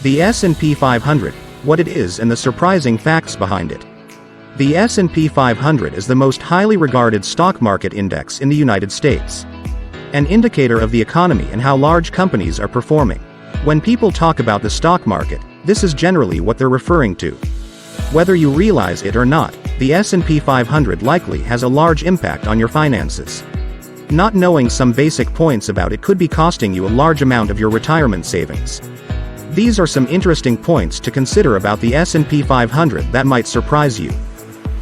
The S&P 500, what it is and the surprising facts behind it. The S&P 500 is the most highly regarded stock market index in the United States. An indicator of the economy and how large companies are performing. When people talk about the stock market, this is generally what they're referring to. Whether you realize it or not, the S&P 500 likely has a large impact on your finances. Not knowing some basic points about it could be costing you a large amount of your retirement savings. These are some interesting points to consider about the S&P 500 that might surprise you.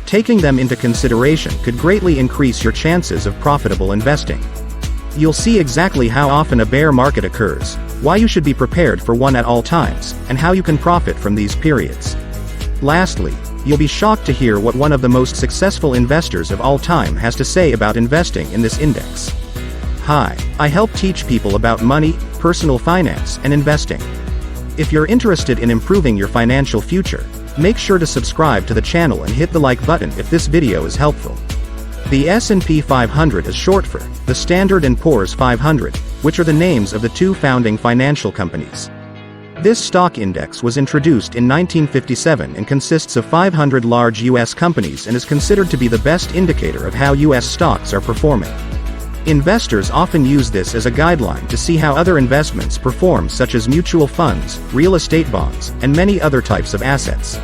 Taking them into consideration could greatly increase your chances of profitable investing. You'll see exactly how often a bear market occurs, why you should be prepared for one at all times, and how you can profit from these periods. Lastly, you'll be shocked to hear what one of the most successful investors of all time has to say about investing in this index. Hi, I help teach people about money, personal finance, and investing. If you're interested in improving your financial future, make sure to subscribe to the channel and hit the like button if this video is helpful. The S&P 500 is short for the Standard & Poor's 500, which are the names of the two founding financial companies. This stock index was introduced in 1957 and consists of 500 large U.S. companies and is considered to be the best indicator of how U.S. stocks are performing. Investors often use this as a guideline to see how other investments perform, such as mutual funds, real estate bonds, and many other types of assets.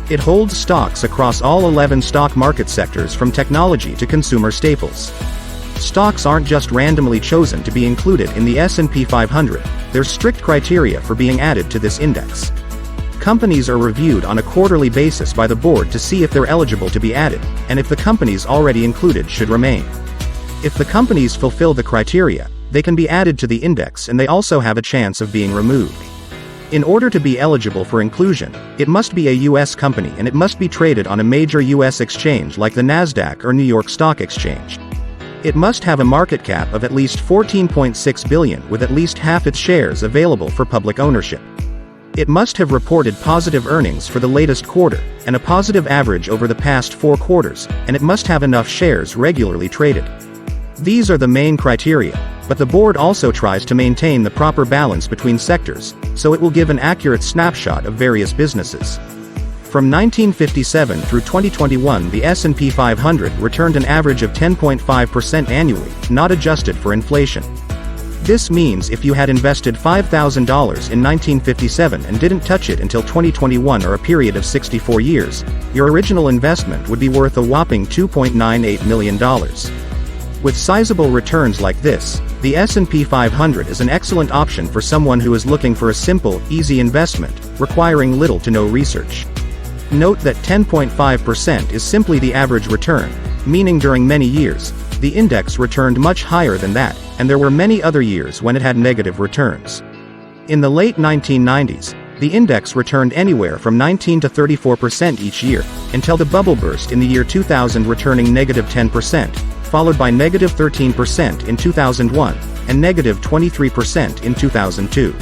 It holds stocks across all 11 stock market sectors from technology to consumer staples. Stocks aren't just randomly chosen to be included in the S&P 500, there's strict criteria for being added to this index. Companies are reviewed on a quarterly basis by the board to see if they're eligible to be added, and if the companies already included should remain. If the companies fulfill the criteria, they can be added to the index and they also have a chance of being removed. In order to be eligible for inclusion, it must be a U.S. company and it must be traded on a major U.S. exchange like the NASDAQ or New York Stock Exchange. It must have a market cap of at least $14.6 billion with at least half its shares available for public ownership. It must have reported positive earnings for the latest quarter, and a positive average over the past 4 quarters, and it must have enough shares regularly traded. These are the main criteria, but the board also tries to maintain the proper balance between sectors, so it will give an accurate snapshot of various businesses. From 1957 through 2021, the S&P 500 returned an average of 10.5% annually, not adjusted for inflation. This means if you had invested $5,000 in 1957 and didn't touch it until 2021, or a period of 64 years, your original investment would be worth a whopping $2.98 million. With sizable returns like this, the S&P 500 is an excellent option for someone who is looking for a simple, easy investment, requiring little to no research. Note that 10.5% is simply the average return, meaning during many years, the index returned much higher than that, and there were many other years when it had negative returns. In the late 1990s, the index returned anywhere from 19 to 34% each year, until the bubble burst in the year 2000, returning negative 10%, followed by negative 13% in 2001, and negative 23% in 2002.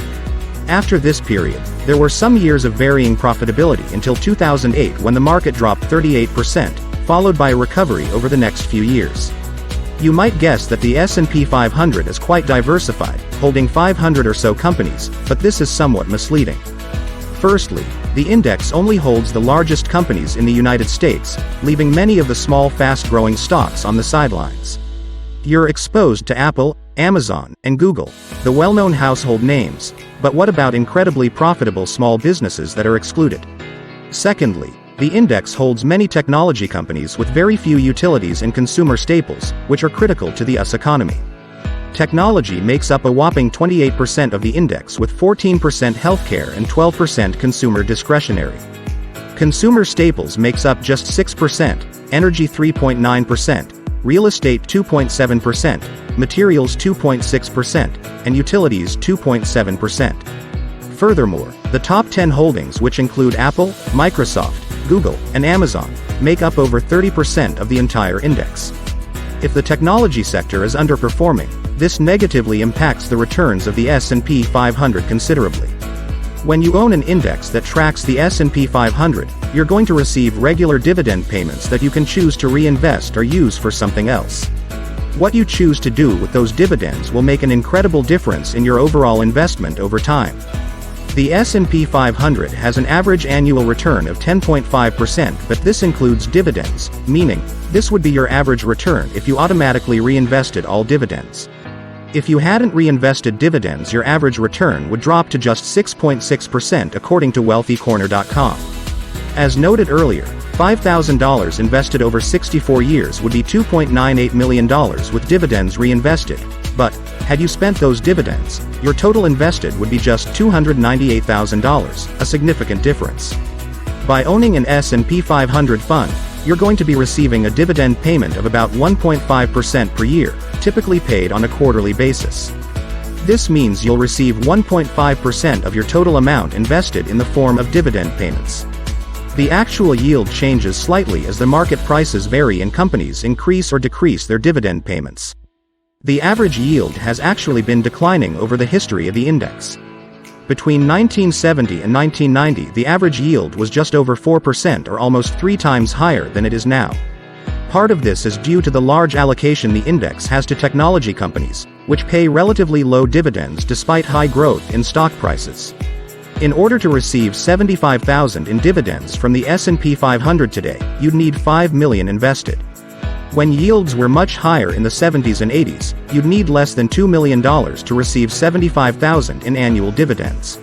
After this period, there were some years of varying profitability until 2008, when the market dropped 38%, followed by a recovery over the next few years. You might guess that the S&P 500 is quite diversified, holding 500 or so companies, but this is somewhat misleading. Firstly, the index only holds the largest companies in the United States, leaving many of the small, fast-growing stocks on the sidelines. You're exposed to Apple, Amazon, and Google, the well-known household names, but what about incredibly profitable small businesses that are excluded? Secondly, the index holds many technology companies with very few utilities and consumer staples, which are critical to the U.S. economy. Technology makes up a whopping 28% of the index, with 14% healthcare and 12% consumer discretionary. Consumer staples makes up just 6%, energy 3.9%, real estate 2.7%, materials 2.6%, and utilities 2.7%. Furthermore, the top 10 holdings, which include Apple, Microsoft, Google, and Amazon, make up over 30% of the entire index. If the technology sector is underperforming, this negatively impacts the returns of the S&P 500 considerably. When you own an index that tracks the S&P 500, you're going to receive regular dividend payments that you can choose to reinvest or use for something else. What you choose to do with those dividends will make an incredible difference in your overall investment over time. The S&P 500 has an average annual return of 10.5%, but this includes dividends, meaning, this would be your average return if you automatically reinvested all dividends. If you hadn't reinvested dividends, your average return would drop to just 6.6% according to wealthycorner.com. As noted earlier, $5,000 invested over 64 years would be $2.98 million with dividends reinvested, but, had you spent those dividends, your total invested would be just $298,000, a significant difference. By owning an S&P 500 fund, you're going to be receiving a dividend payment of about 1.5% per year, typically paid on a quarterly basis. This means you'll receive 1.5% of your total amount invested in the form of dividend payments. The actual yield changes slightly as the market prices vary and companies increase or decrease their dividend payments. The average yield has actually been declining over the history of the index. Between 1970 and 1990, the average yield was just over 4% or almost 3 times higher than it is now. Part of this is due to the large allocation the index has to technology companies, which pay relatively low dividends despite high growth in stock prices. In order to receive $75,000 in dividends from the S&P 500 today, you'd need $5 million invested. When yields were much higher in the 70s and 80s, you'd need less than $2 million to receive $75,000 in annual dividends.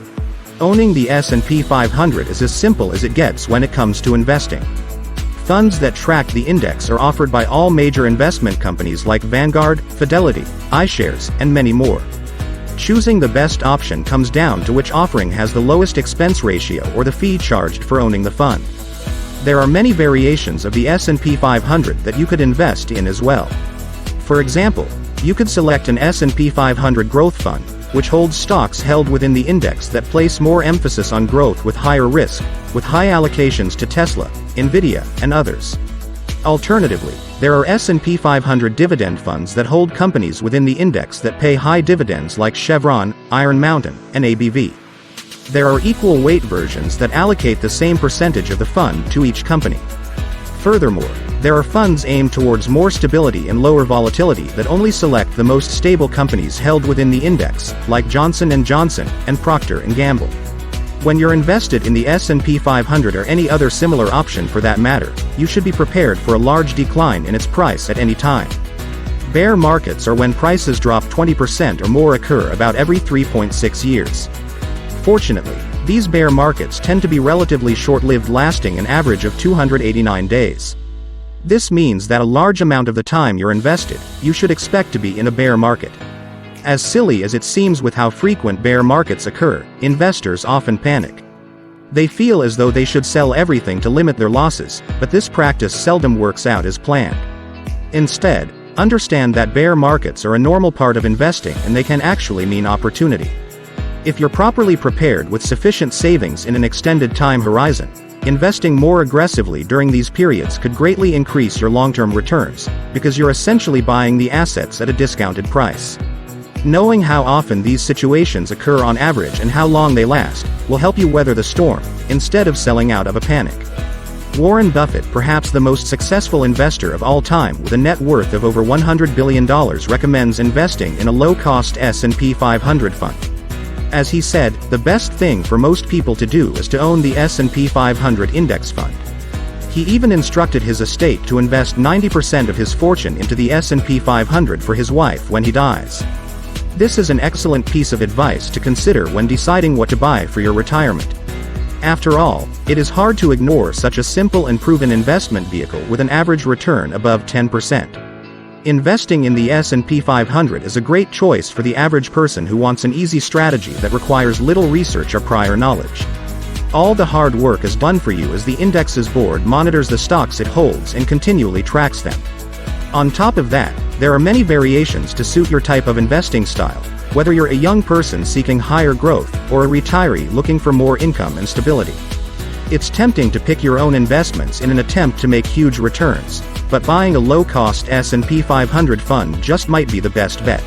Owning the S&P 500 is as simple as it gets when it comes to investing. Funds that track the index are offered by all major investment companies like Vanguard, Fidelity, iShares, and many more. Choosing the best option comes down to which offering has the lowest expense ratio or the fee charged for owning the fund. There are many variations of the S&P 500 that you could invest in as well. For example, you could select an S&P 500 growth fund, which holds stocks held within the index that place more emphasis on growth with higher risk, with high allocations to Tesla, Nvidia, and others. Alternatively, there are S&P 500 dividend funds that hold companies within the index that pay high dividends like Chevron, Iron Mountain, and ABV. There are equal weight versions that allocate the same percentage of the fund to each company. Furthermore, there are funds aimed towards more stability and lower volatility that only select the most stable companies held within the index, like Johnson & Johnson and Procter & Gamble. When you're invested in the S&P 500 or any other similar option for that matter, you should be prepared for a large decline in its price at any time. Bear markets are when prices drop 20% or more occur about every 3.6 years. Fortunately, these bear markets tend to be relatively short-lived, lasting an average of 289 days. This means that a large amount of the time you're invested, you should expect to be in a bear market. As silly as it seems with how frequent bear markets occur, investors often panic. They feel as though they should sell everything to limit their losses, but this practice seldom works out as planned. Instead, understand that bear markets are a normal part of investing and they can actually mean opportunity. If you're properly prepared with sufficient savings in an extended time horizon, investing more aggressively during these periods could greatly increase your long-term returns, because you're essentially buying the assets at a discounted price. Knowing how often these situations occur on average and how long they last, will help you weather the storm, instead of selling out of a panic. Warren Buffett, perhaps the most successful investor of all time with a net worth of over $100 billion, recommends investing in a low-cost S&P 500 fund. As he said, the best thing for most people to do is to own the S&P 500 index fund. He even instructed his estate to invest 90% of his fortune into the S&P 500 for his wife when he dies. This is an excellent piece of advice to consider when deciding what to buy for your retirement. After all, it is hard to ignore such a simple and proven investment vehicle with an average return above 10%. Investing in the S&P 500 is a great choice for the average person who wants an easy strategy that requires little research or prior knowledge. All the hard work is done for you as the index's board monitors the stocks it holds and continually tracks them. On top of that, there are many variations to suit your type of investing style, whether you're a young person seeking higher growth, or a retiree looking for more income and stability. It's tempting to pick your own investments in an attempt to make huge returns, but buying a low-cost S&P 500 fund just might be the best bet.